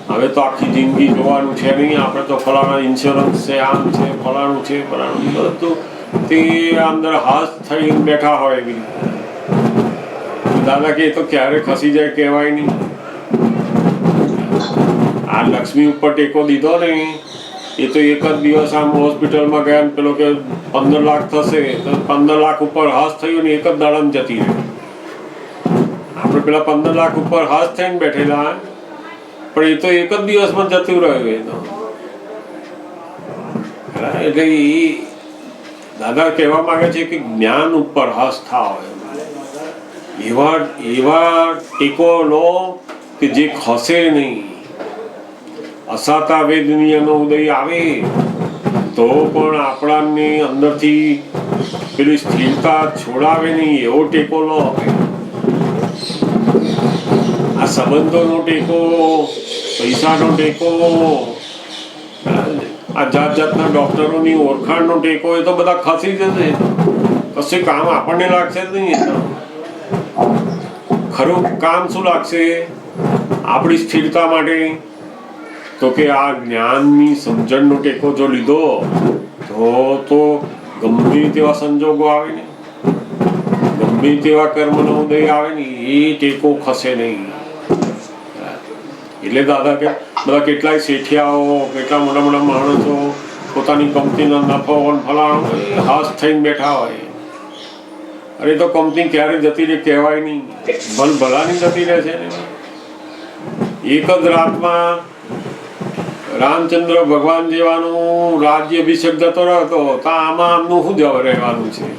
હવે તો આખી જિંદગી જોવાનું છે નહીં, આપણે તો ફલાણા ઇન્સ્યોરન્સ છે, આમ છે, ફલાણું છે, ફલાણું, બધું તે અંદર હાથ થઈને બેઠા હોય. એવી દાદા કે તો ક્યારે ખસી જાય કહેવાય નહીં. આ લક્ષ્મી ઉપર ટેકો દીધો ને એ તો એક જ દિવસ આમ હોસ્પિટલમાં ગયા, પેલો કે 15 લાખ થશે તો 15 લાખ ઉપર હાથ થયું ને એક જ દાડામાં જતી રહી. આપણે પેલા 15 લાખ ઉપર હાથ થઈને બેઠેલા પણ એ તો એક જ દિવસમાં જતું રહ્યું. એટલે એ દાદા કહેવા માંગે છે કે જ્ઞાન ઉપર હાથ થાવ, એવા ટેકો લો કે જે ખસે નહીં. અસાતા વેદનીયનો ઉદય આવે તો પણ આપણાની અંદરથી પેલી સ્થિરતા છોડાવે નહીં એવો ટેકો લો. આ સંબંધોનો ટેકો, પૈસાનો ટેકો, આ જાત જાતના ડોક્ટરોની ઓળખાણનો ટેકો, એ તો બધા ખસી જશે, કશું કામ આપણને લાગશે જ નહીં. ખરું કામ શું લાગશે આપણી સ્થિરતા માટે? તો કે આ જ્ઞાનની સમજણનો ટેકો જો લીધો તો ગમે તેવા સંજોગો આવે ને, ગમે તેવા કર્મનો ઉદય આવે ને, એ ટેકો ખસે નહીં. એટલે દાદા કે બધા કેટલાય શેઠિયાઓ, કેટલા મોટા મોટા માણસો પોતાની કંપનીનો નફો ફલાણો હાથ થઈને બેઠા હોય. અરે તો કંપની ક્યારે જતી રહે કહેવાય નહીં, ભલાની જતી રહે છે ને. એક જ રાતમાં રામચંદ્ર ભગવાન જેવાનું રાજ્ય અભિષેક જતો રહ્યો તો આમાં આમનું શું જવા રહેવાનું છે?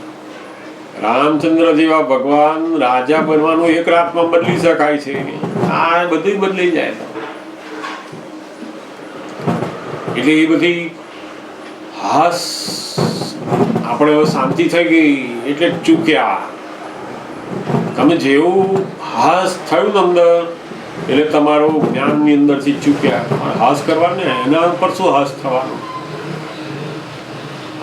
રામચંદ્ર જેવા ભગવાન રાજા બનવાનું એક રાતમાં બદલી શકાય છે. આ બધું બદલી જાય. એટલે એ બધી હાસ આપણે હવે શાંતિ થઈ ગઈ એટલે ચૂક્યા. તમે જેવું હાસ થયું અંદર એટલે તમારું જ્ઞાનની અંદરથી ચૂક્યા. હાસ કરવાને એના ઉપર શું હાસ થવાનું?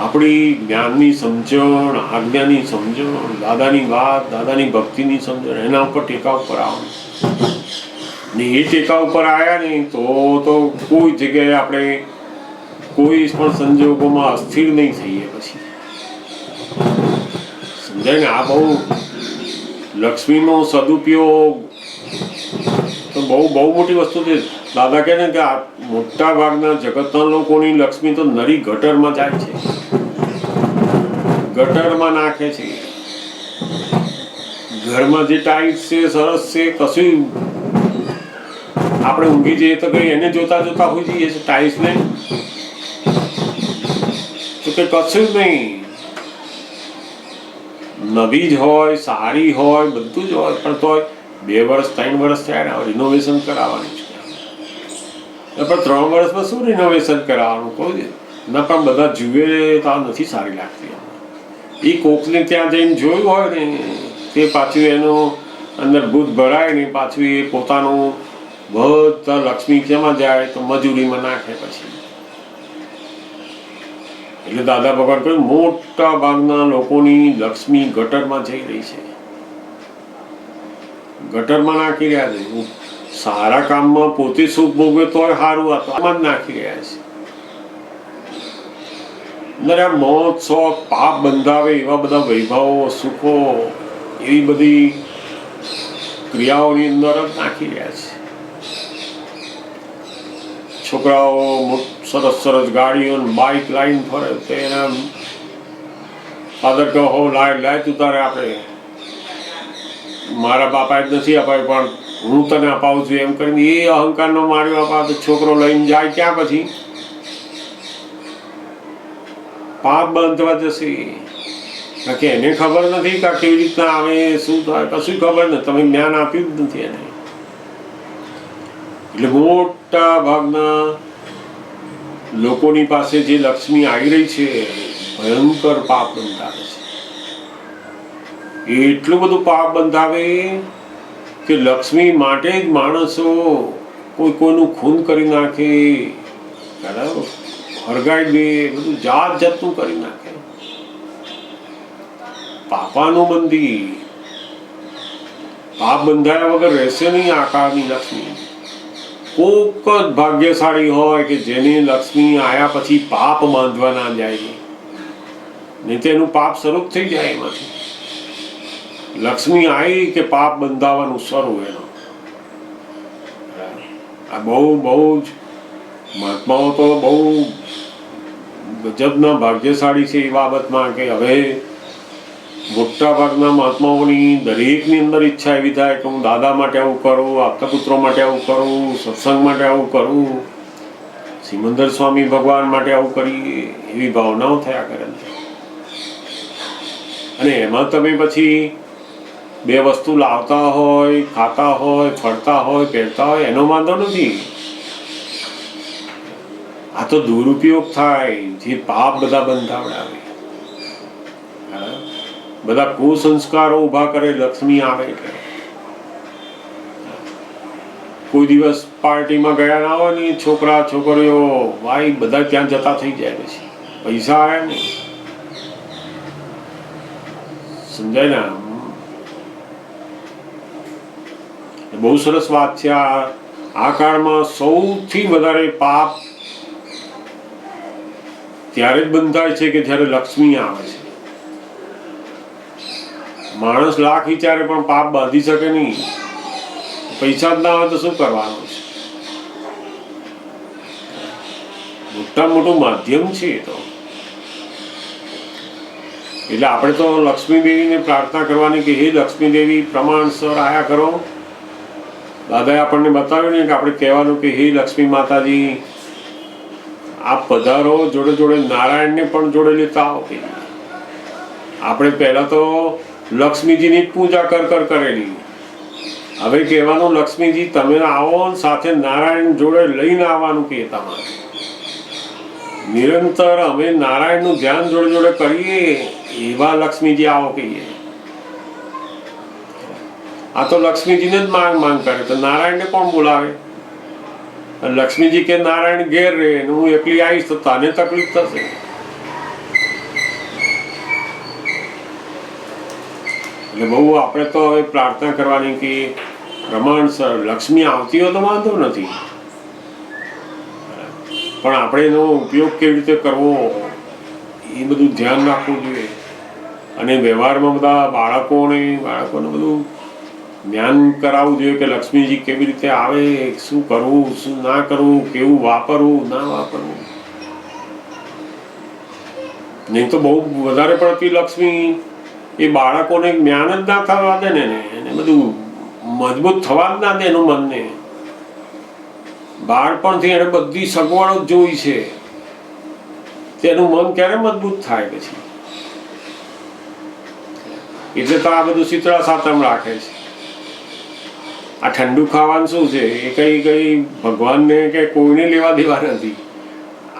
આપણી જ્ઞાનની સમજણ, આજ્ઞાની સમજણ, દાદાની વાત, દાદાની ભક્તિની સમજણ, એના ઉપર ટેકા ઉપર આવવાનું. ને એ ટેકા ઉપર આવ્યા નહીં તો કોઈ જગ્યાએ આપણે કોઈ પણ સંજોગોમાં અસ્થિર નહીં થઈએ. પછી સમજાય ને? આ બહુ લક્ષ્મીનો સદુપયોગ તો બહુ મોટી વસ્તુ છે. દાદા કહે ને કે આ મોટા ભાગના જગતના લોકોની લક્ષ્મી તો નરી ગટરમાં જાય છે, ગટરમાં નાખે છે. ઘરમાં જે ટાઈટ છે, સરસ છે, કશું આપણે ઊંઘી જઈએ તો કઈ એને જોતા હોઈ જઈએ ટાઈલ્સને, કે કશું જ નહીં, નવી જ હોય, સારી હોય, બધું જ હોય, પણ તો 2 વર્ષ 3 વર્ષ થયા ને રિનોવેશન કરાવવાની છે. પણ 3 વર્ષમાં શું રિનોવેશન કરાવવાનું કહું છે ના, પણ બધા જુએ તો નથી સારી લાગતી. એ કોકને ત્યાં જઈને જોયું હોય ને તે પાછું એનું અંદર ભૂત ભરાય ને પાછું એ પોતાનું બધા લક્ષ્મી કેમાં જાય તો મજૂરીમાં નાખે પછી. એટલે દાદા ભગવાન કહ્યું મોટા ભાગના લોકોની લક્ષ્મી ગટરમાં જઈ રહી છે, ગટરમાં નાખી રહ્યા છે. સારા કામમાં પોતે સુખ ભોગવે તોય સારું, આ તો આમાં જ નાખી રહ્યા છે. અંદર મોત શોખ પાપ બંધાવે એવા બધા વૈભવો સુખો એવી બધી ક્રિયાઓની અંદર જ નાખી રહ્યા છે. છોકરાઓ સરસ સરસ ગાડીઓ બાઇક લાઈન ફરે તો એના ફાધર કહો હો લાય તું તારે આપે, મારા બાપાએ જ નથી અપાય પણ હું તને અપાવું છું એમ કરીને એ અહંકારનો માર્યો અપાવે. છોકરો લઈને જાય ક્યાં પછી પાપ બાંધવા જશે. કે એને ખબર નથી કે કેવી રીતના આવે શું થાય, કશું ખબર નથી, તમે જ્ઞાન આપ્યું જ નથી એને. એટલે મોટા ભાગના લોકોની પાસે જે લક્ષ્મી આવી રહી છે ભયંકર પાપ બંધાવે છે. એટલું બધું પાપ બંધાવે કે લક્ષ્મી માટે જ માણસો કોઈનું ખૂન કરી નાખે, બરાબર, હરગાઈ દે, બધું જાત જાતનું કરી નાખે. પાપાનું બંધી, પાપ બંધાયા વગર રહેશે નહીં આકારની લક્ષ્મી. કોક જ ભાગ્યશાળી હોય કે જેની લક્ષ્મી આયા પછી પાપ બાંધવા ના જાય, નહીં તો એનું પાપ શરૂ થઈ જાય એમાંથી. લક્ષ્મી આવી કે પાપ બંધાવાનું શરૂ એનો. આ બહુ જ મહાત્માઓ તો બહુ ગજબના ભાગ્યશાળી છે એ બાબતમાં કે હવે મોટા ભાગના મહાત્માઓની દરેકની અંદર ઈચ્છા એવી થાય કે હું દાદા માટે આવું કરું, આપતા પુત્રો માટે આવું કરું, સત્સંગ માટે આવું કરું, સિમંદર સ્વામી ભગવાન માટે આવું કરીએ, એવી ભાવનાઓ થયા કરે. અને એમાં તમે પછી 2 વસ્તુ લાવતા હોય, ખાતા હોય, ફરતા હોય, પહેરતા હોય એનો વાંધો નથી. આ તો દુરુપયોગ થાય, જે પાપ બધા બંધાવડાવે, બધા કુસંસ્કારો ઉભા કરે લક્ષ્મી આવે એટલે. કોઈ દિવસ પાર્ટીમાં ગયા ના હોય ને છોકરા છોકરીઓ ભાઈ બધા ત્યાં જતા થઈ જાય પછી પૈસા આવ્યા ને, સમજાય ને. બહુ સરસ વાત છે. આ કાળમાં સૌથી વધારે પાપ ત્યારે જ બંધાય છે કે જ્યારે લક્ષ્મી આવે છે. માણસ લાખ વિચારે પણ પાપ બાંધી શકે નહીં. પૈસા જ ના હોય તો શું કરવાનું છે? મોટામાં મોટું માધ્યમ છે એ તો. એટલે આપણે તો લક્ષ્મી દેવીને પ્રાર્થના કરવાની કે હે લક્ષ્મી દેવી પ્રમાણસર આયા કરો. દાદાએ આપણને બતાવ્યું ને કે આપણે કહેવાનું કે હે લક્ષ્મી માતાજી આપ પધારો, જોડે જોડે નારાયણને પણ જોડે લેતા આવો. આપણે પહેલા તો લક્ષ્મીજીની પૂજા કરેલી, હવે કહેવાનું લક્ષ્મીજી તમે આવો, સાથે નારાયણ જોડે લઈને આવવાનું કે તમારે નિરંતર અમે નારાયણનું ધ્યાન જોડે જોડે કરીએ એવા લક્ષ્મીજી આવો કહીએ. આ તો લક્ષ્મીજીને જ માંગ કરે તો નારાયણને કોણ બોલાવે? લક્ષ્મીજી કે નારાયણ ઘેર રહે ને હું એકલી આવીશ તો તને તકલીફ થશે. એટલે બહુ આપણે તો હવે પ્રાર્થના કરવાની કે પ્રમાણસર લક્ષ્મી આવતી હોય તો વાંધો નથી, પણ આપણે એનો ઉપયોગ કેવી રીતે કરવો એ બધું ધ્યાન રાખવું જોઈએ. અને વ્યવહારમાં બધા બાળકોને બધું જ્ઞાન કરાવવું જોઈએ કે લક્ષ્મીજી કેવી રીતે આવે, શું કરવું, શું ના કરવું, કેવું વાપરવું, ના વાપરવું. નહીં તો બહુ વધારે પડતી લક્ષ્મી એ બાળકોને જ્ઞાન જ ના થવા દે ને, એને બધું મજબૂત થવા જ ના દે એનું મનને. બાળપણથી એને બધી સગવડો જ જોઈ છે, તેનું મન ક્યારે મજબૂત થાય પછી? એટલે તો આ બધું શીતળા સાતમ રાખે છે. આ ઠંડુ ખાવાનું શું છે? એ કઈ ભગવાનને કે કોઈને લેવા દેવા નથી.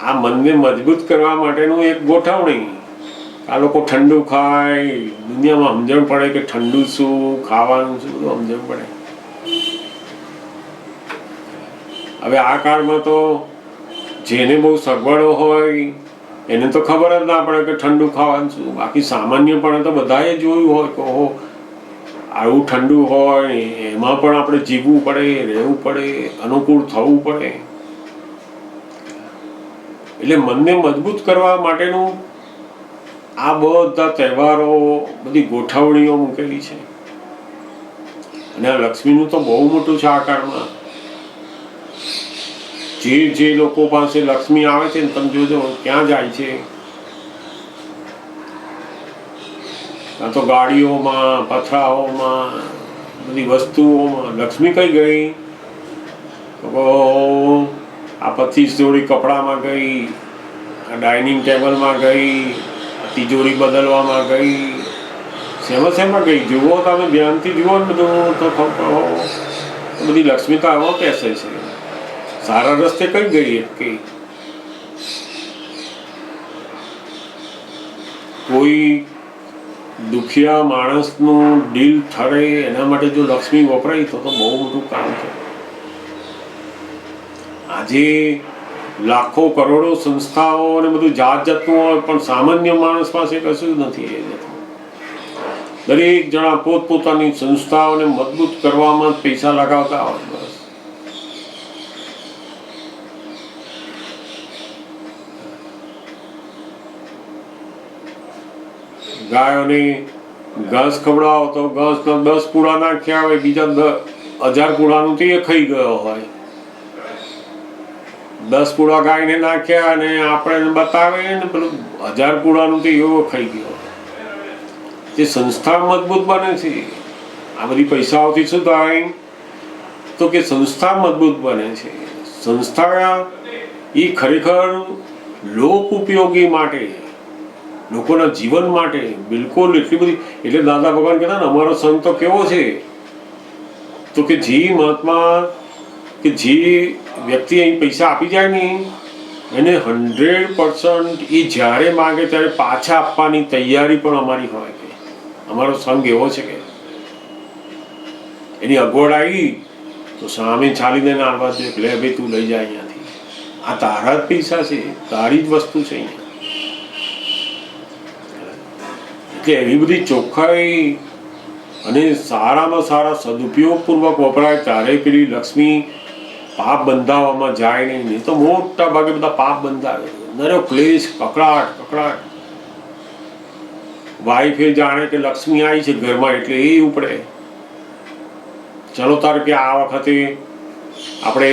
આ મનને મજબૂત કરવા માટેનું એક ગોઠવણી. આ લોકો ઠંડુ ખાય, દુનિયામાં સમજણ પડે કે ઠંડુ શું, ખાવાનું શું, બધું સમજણ પડે. હવે આ કાળમાં તો જેને બહુ સગવડો હોય એને તો ખબર જ ના પડે કે ઠંડુ ખાવાનું શું. બાકી સામાન્યપણે તો બધાએ જોયું હોય કે ઓહો આવું ઠંડુ હોય, એમાં પણ આપણે જીવવું પડે, રહેવું પડે, અનુકૂળ થવું પડે. એટલે મનને મજબૂત કરવા માટેનું આ બધા તહેવારો, બધી ગોઠવણીઓ મૂકેલી છે. અને આ લક્ષ્મીનું તો બહુ મોટું છે આ કાળમાં. જે લોકો પાસે લક્ષ્મી આવે છે ને તમે જોજો ક્યાં જાય છે, કાં તો ગાડીઓમાં, પથરાઓમાં, બધી વસ્તુઓમાં. લક્ષ્મી કઈ ગઈ? આ 25 જોડી કપડામાં ગઈ, આ ડાઇનિંગ ટેબલમાં ગઈ, તિજોરી બદલવામાં ગઈ. શેમાં ગઈ જુઓ, તમે ધ્યાનથી જુઓ ને બધું તો બધી લક્ષ્મી તો આવો પેસે છે. સારા રસ્તે કઈ ગઈ? કઈ કોઈ દુખિયા માણસનું દિલ ઠરે એના માટે જો લક્ષ્મી વપરાય તો બહુ મોટું કામ છે. આજે લાખો કરોડો સંસ્થાઓ અને બધું જાત જાતનું હોય, પણ સામાન્ય માણસ પાસે કશું નથી. દરેક જણા પોતપોતાની સંસ્થાઓને મજબૂત કરવામાં પૈસા લગાવતા હોય. બસ ગાયોને ઘાસ ખવડાવો તો ઘાસના 10 પૂળા નાખ્યા હોય, બીજા 1000 પૂળાનું તો એ ખાઈ ગયો હોય. 10 પૂળા ગાયને નાખ્યા અને આપણે બતાવે ને પેલું 1000 પૂળાનું તો એવો ખાઈ ગયો. જે સંસ્થા મજબૂત બને છે. આ બધી પૈસાઓથી શું થાય? તો કે સંસ્થા મજબૂત બને છે. સંસ્થા એ ખરેખર લોક ઉપયોગી માટે, લોકોના જીવન માટે બિલકુલ એટલી બધી. એટલે દાદા ભગવાન કહેતા ને અમારો સંઘ તો કેવો છે? તો કે જે મહાત્મા કે જે વ્યક્તિ અહીં પૈસા આપી જાય ને એને 100% એ જ્યારે માગે ત્યારે પાછા આપવાની તૈયારી પણ અમારી હોય. કે અમારો સંઘ એવો છે કે એની અગવડ આવી તો સામે ચાલીને આવવા દે, લે ભાઈ તું લઈ જાય અહીંયાથી, આ તારા જ પૈસા છે, તારી જ વસ્તુ છે અહીંયા. એટલે એવી બધી ચોખ્ખાઈ અને સારામાં સારા સદુપયોગપૂર્વક વપરાય ત્યારે પેલી લક્ષ્મી પાપ બંધાવવામાં જાય નહીં. તો મોટા ભાગે બધા પાપ બંધાવે. નરો ક્લેશ, કકડાટ. વાઈફે જાણે કે લક્ષ્મી આવી છે ઘરમાં એટલે એ ઉપડે. ચલો તાર કે આ વખતે આપણે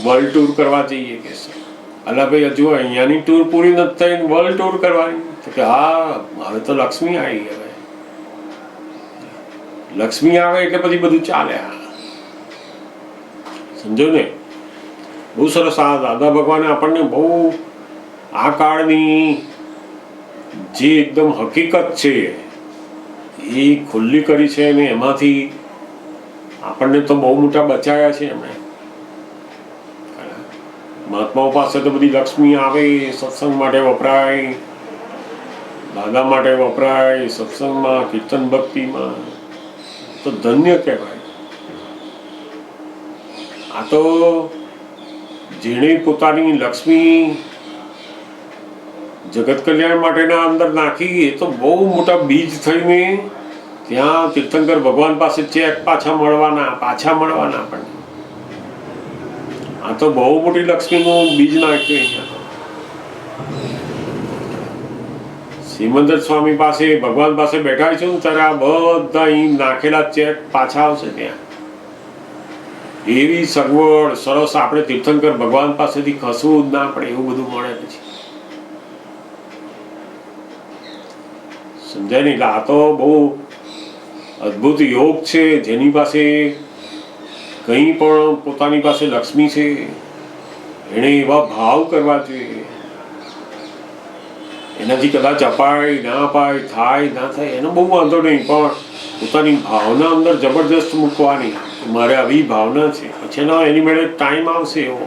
વર્લ્ડ ટૂર કરવા જઈએ કે અલા ભાઈ હજુ અહીંયાની ટૂર પૂરી નથી થઈ, વર્લ્ડ ટૂર કરવાની. તો કે હા હવે તો લક્ષ્મી આવી. હવે લક્ષ્મી આવે એટલે પછી બધું ચાલે. સમજો ને? બહુ સરસ. આ દાદા ભગવાને આપણને બહુ આ કાળની જે એકદમ હકીકત છે એ ખુલ્લી કરી છે અને એમાંથી આપણને તો બહુ મોટા બચાયા છે એમણે. મહાત્માઓ પાસે તો બધી લક્ષ્મી આવે, સત્સંગ માટે વપરાય, દાદા માટે વપરાય, સત્સંગમાં, કીર્તન ભક્તિમાં. તો ધન્ય કહેવાય. આ તો જેણે પોતાની લક્ષ્મી જગત કલ્યાણ માટેના અંદર નાખી એ તો બહુ મોટા બીજ થઈને ત્યાં તીર્થંકર ભગવાન પાસે ચેક પાછા મળવાના આપણને. આ તો બહુ મોટી લક્ષ્મીનું બીજ નાખ્યું અહીંયા. સિમંદર સ્વામી પાસે, ભગવાન પાસે બેઠા છું ત્યારે આ બધા અહીં નાખેલા ચેક પાછા આવશે ત્યાં. એવી સગવડ સરસ આપણે તીર્થંકર ભગવાન પાસેથી ખસવું જ ના પડે એવું બધું મળે પછી. સમજાય ને? એટલે આ તો બહુ અદ્ભુત યોગ છે. જેની પાસે કંઈ પણ પોતાની પાસે લક્ષ્મી છે એને એવા ભાવ કરવા જોઈએ એનાથી કદાચ અપાય ના અપાય થાય ના થાય એનો બહુ વાંધો નહીં, પણ પોતાની ભાવના અંદર જબરજસ્ત મૂકવાની, મારે આવી ભાવના છે, પછી એની મેળે ટાઈમ આવશે એવો,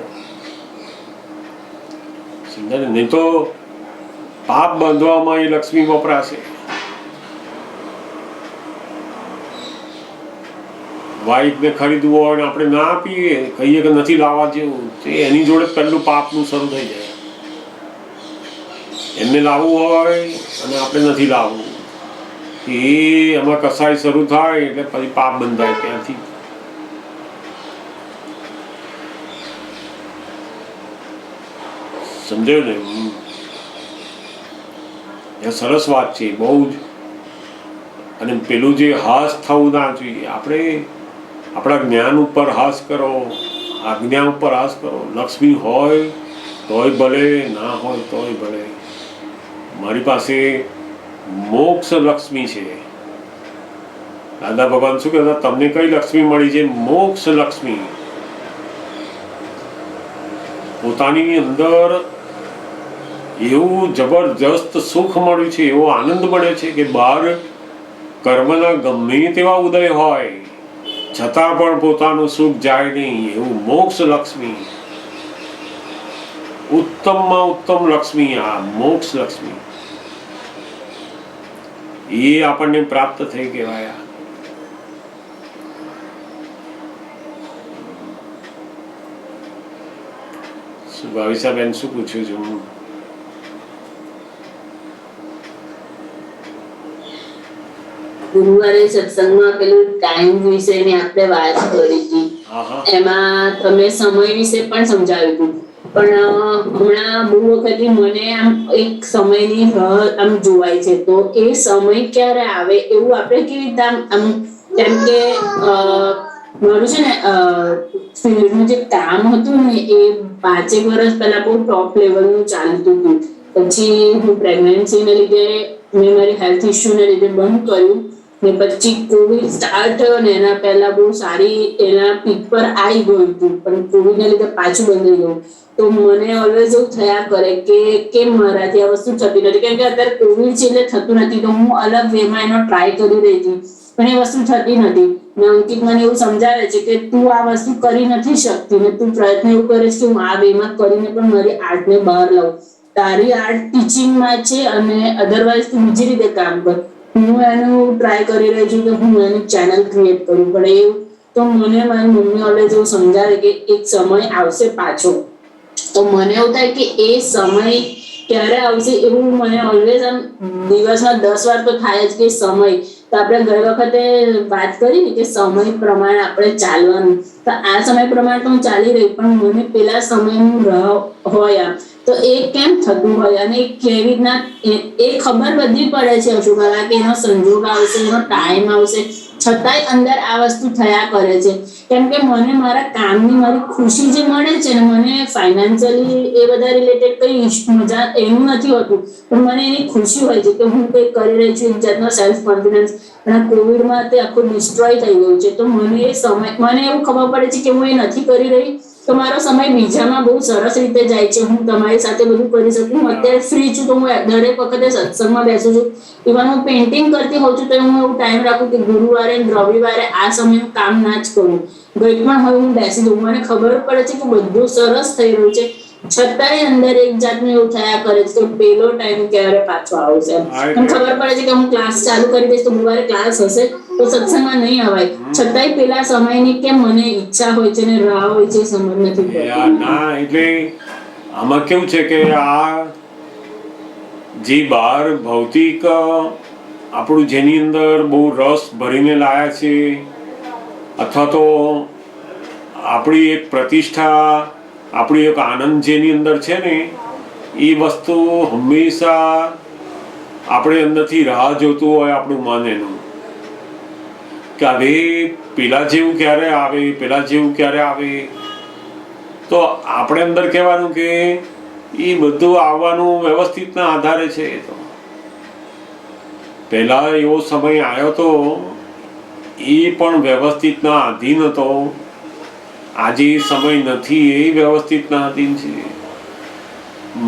સમજાય ને? નહીં તો પાપ બાંધવામાં એ લક્ષ્મી વપરાશે. વાઈફને ખરીદવું હોય ને આપણે ના આપીએ, કહીએ કે નથી લાવવા જેવું, તો એની જોડે પહેલું પાપનું શરૂ થઈ જાય. એમને લાવવું હોય અને આપણે નથી લાવવું, એ એમાં કસાઈ શરૂ થાય એટલે પછી પાપ બંધાય ત્યાંથી. સમજાયું ને? એ સરસ વાત છે બહુ જ. અને પેલું જે હાસ થવું ના જોઈએ. આપણે આપણા જ્ઞાન ઉપર હાસ કરો, આજ્ઞા ઉપર હાસ કરો. લક્ષ્મી હોય તોય ભલે, ના હોય તોય ભલે. મારી પાસે મોક્ષ લક્ષ્મી છે. દાદા ભગવાન શું કહેતા? તમને કઈ લક્ષ્મી મળી છે? મોક્ષ લક્ષ્મી. પોતાની અંદર એવું જબરજસ્ત સુખ મળ્યું છે, એવો આનંદ મળ્યો છે કે બહાર કર્મના ગમે તેવા ઉદય હોય છતાં પણ પોતાનું સુખ જાય નહીં, એવું મોક્ષ લક્ષ્મી. ઉત્તમમાં ઉત્તમ લક્ષ્મી આ મોક્ષ લક્ષ્મી. એ આપણને પ્રાપ્ત થઈ કહેવાય. ભાવિસાબેન શું પૂછ્યું છું? ગુરુવારે સત્સંગમાં પેલું ટાઈમ વિશેની આપણે વાત કરી હતી, એમાં તમે સમય વિશે પણ સમજાવ્યું હતું, પણ હમણાં બહુ વખતે મને આમ એક સમયની આમ જોવાય છે, તો એ સમય ક્યારે આવે એવું આપણે કેવી રીતે આમ, કેમ કે મારું છે ને ફિલ્ડનું જે કામ હતું ને એ 5 વર્ષ પહેલા બહુ ટોપ લેવલનું ચાલતું હતું. પછી હું પ્રેગ્નન્સીને લીધે મેં મારી હેલ્થ ઇસ્યુને લીધે બંધ કર્યું ને પછી કોવિડ સ્ટાર્ટ થયો ને એના પહેલા બહુ સારી એના પીક પર આવી ગયું હતું, પણ કોવિડને લીધે પાછું બંધ ગયું. તો મને ઓલવેઝ એવું થયા કરે કે કેમ મારાથી આ વસ્તુ થતી નથી, કેમ કે અત્યારે કોવિડ છે એટલે થતું નથી, તો હું અલગ વેમાં એનો ટ્રાય કરી રહી હતી પણ એ વસ્તુ થતી નથી. ને અંકિત મને એવું સમજાવે છે કે તું આ વસ્તુ કરી નથી શકતી ને તું પ્રયત્ન એવું કરે છે કે હું આ વેમાં કરીને પણ મારી આર્ટને બહાર લાવું. તારી આર્ટ ટીચિંગમાં છે અને અધરવાઇઝ તું બીજી રીતે કામ કર. હું એનું ટ્રાય કરી રહી છું કે હું એની ચેનલ ક્રિએટ કરું, પણ એવું તો મને મારી મમ્મી ઓલવેઝ એવું સમજાવે કે એક સમય આવશે પાછો. તો મને એવું થાય કે એ સમય ક્યારે આવશે એવું મને ઓલવેઝ આમ દિવસમાં 10 વાર તો થાય જ કે સમય. તો આપણે ગઈ વખતે વાત કરી કે સમય પ્રમાણે આપણે ચાલવાનું, તો આ સમય પ્રમાણે તો હું ચાલી રહી, પણ મને પેલા સમયનું હોય આમ તો એ કેમ થતું હોય અને કેવી રીતના એ ખબર બધી પડે છે અશુભા કે એનો સંજોગ આવશે, એનો ટાઈમ આવશે, છતાંય અંદર આ વસ્તુ થયા કરે છે. કેમ કે મને મારા કામની મારી ખુશી જે મળે છે ને, મને ફાઇનાન્શિયલી એ બધા રિલેટેડ કઈ મજા એનું નથી હોતું, પણ મને એની ખુશી હોય છે કે હું કંઈક કરી રહી છું, એક જાતનો સેલ્ફ કોન્ફિડન્સ. અને કોવિડમાં તે આખું ડિસ્ટ્રોય થઈ ગયું છે, તો મને એ સમય મને એવું ખબર પડે છે કે હું એ નથી કરી રહી તો મારો સમય બીજામાં બહુ સરસ રીતે જાય છે, હું તમારી સાથે બધું કરી શકું. હું અત્યારે ફ્રી છું તો હું દરેક વખતે સત્સંગમાં બેસું છું. ઇવન હું પેઇન્ટિંગ કરતી હોઉં છું તો હું એવું ટાઈમ રાખું કે ગુરુવારે રવિવારે આ સમય કામ ના જ કરું, ગઈ પણ હવે હું બેસી દઉં. મને ખબર પડે છે કે બધું સરસ થઈ રહ્યું છે, છતાંય અંદર એક જાતનું એવું થયા કરે છે કે પેલો ટાઈમ ક્યારે પાછો આવશે. મને ખબર પડે છે કે હું ક્લાસ ચાલુ કરી દઈશ તો ગુરુવારે ક્લાસ હશે તો સત્સંગમાં નહીં અવાય, છતાંય પેલા સમયની કેમ મને ઈચ્છા હોય છે ને રાહ હોય છે સમજ નથી પડતી. ના એટલે આમાં કેવું છે કે આ જે બહાર ભૌતિક આપણું જેની અંદર બહુ રસ ભરીને લાયા છે, અથવા તો આપણી એક પ્રતિષ્ઠા, આપણી એક આનંદ જેની અંદર છે ને, એ વસ્તુ હંમેશા આપણે અંદરથી રાહ જોતું હોય આપણું મન એનું કે હવે પેલા જેવું ક્યારે આવે, પેલા જેવું ક્યારે આવે. તો આપણે અંદર કહેવાનું કે એ બધું આવવાનું વ્યવસ્થિતના આધારે છે. તો પહેલા એવો સમય આવ્યો તો એ પણ વ્યવસ્થિતના આધીન હતો, આજે સમય નથી એ વ્યવસ્થિતના આધીન છે.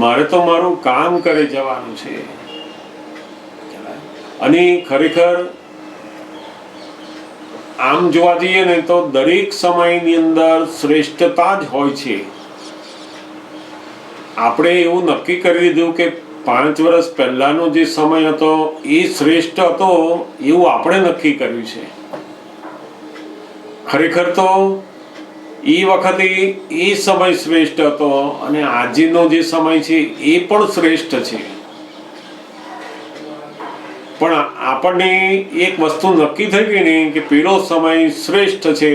મારે તો મારું કામ કરે જવાનું છે, અને ખરેખર આમ જોવા જઈએ ને તો દરેક સમયની અંદર શ્રેષ્ઠતા જ હોય છે. આપણે એવું નક્કી કરી દીધું કે 5 વર્ષ પહેલાનો જે સમય હતો એ શ્રેષ્ઠ હતો એવું આપણે નક્કી કર્યું છે. ખરેખર તો એ વખતે એ સમય શ્રેષ્ઠ હતો અને આજનો જે સમય છે એ પણ શ્રેષ્ઠ છે. પણ આપણને એક વસ્તુ નક્કી થઈ ગઈ ને કે પેલો સમય શ્રેષ્ઠ છે,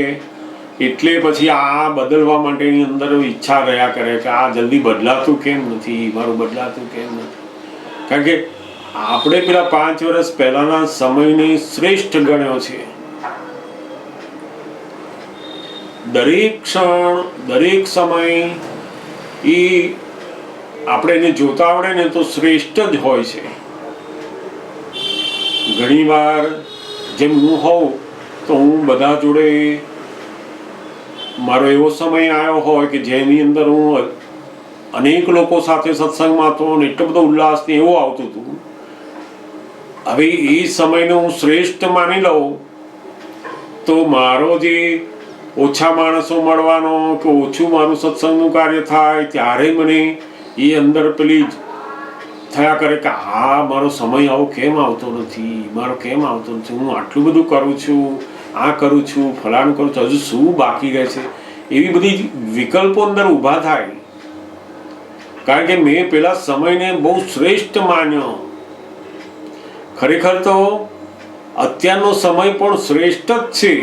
એટલે પછી આ બદલવા માટેની અંદર ઈચ્છા રહ્યા કરે કે આ જલ્દી બદલાતું કેમ નથી, મારું બદલાતું કેમ નથી. કારણ કે આપણે પેલા 5 વર્ષ પહેલાના સમયને શ્રેષ્ઠ ગણ્યો છે. દરેક ક્ષણ દરેક સમય એ આપણે એને જોતા આવડે ને તો શ્રેષ્ઠ જ હોય છે. ઘણીવાર જેમ હું હોઉં તો હું બધા જોડે મારો એવો સમય આવ્યો હોય કે જેની અંદર હું અનેક લોકો સાથે સત્સંગમાં હતો અને એટલો બધો ઉલ્લાસ ને એવું આવતું હતું. હવે એ સમયને હું શ્રેષ્ઠ માની લઉં તો મારો જે ઓછા માણસો મળવાનો કે ઓછું મારું સત્સંગનું કાર્ય થાય ત્યારે મને એ અંદર પેલી થયા કરે કે આ મારો સમય આવો કેમ આવતો નથી, મારો કેમ આવતો નથી, હું આટલું બધું કરું છું, આ કરું છું, ફલાણું કરું છું, હજુ શું બાકી રહે છે. એવી બધી વિકલ્પો અંદર ઊભા થાય. કારણ કે મેં પેલા સમયને બહુ શ્રેષ્ઠ માન્યો. ખરેખર તો અત્યારનો સમય પણ શ્રેષ્ઠ જ છે.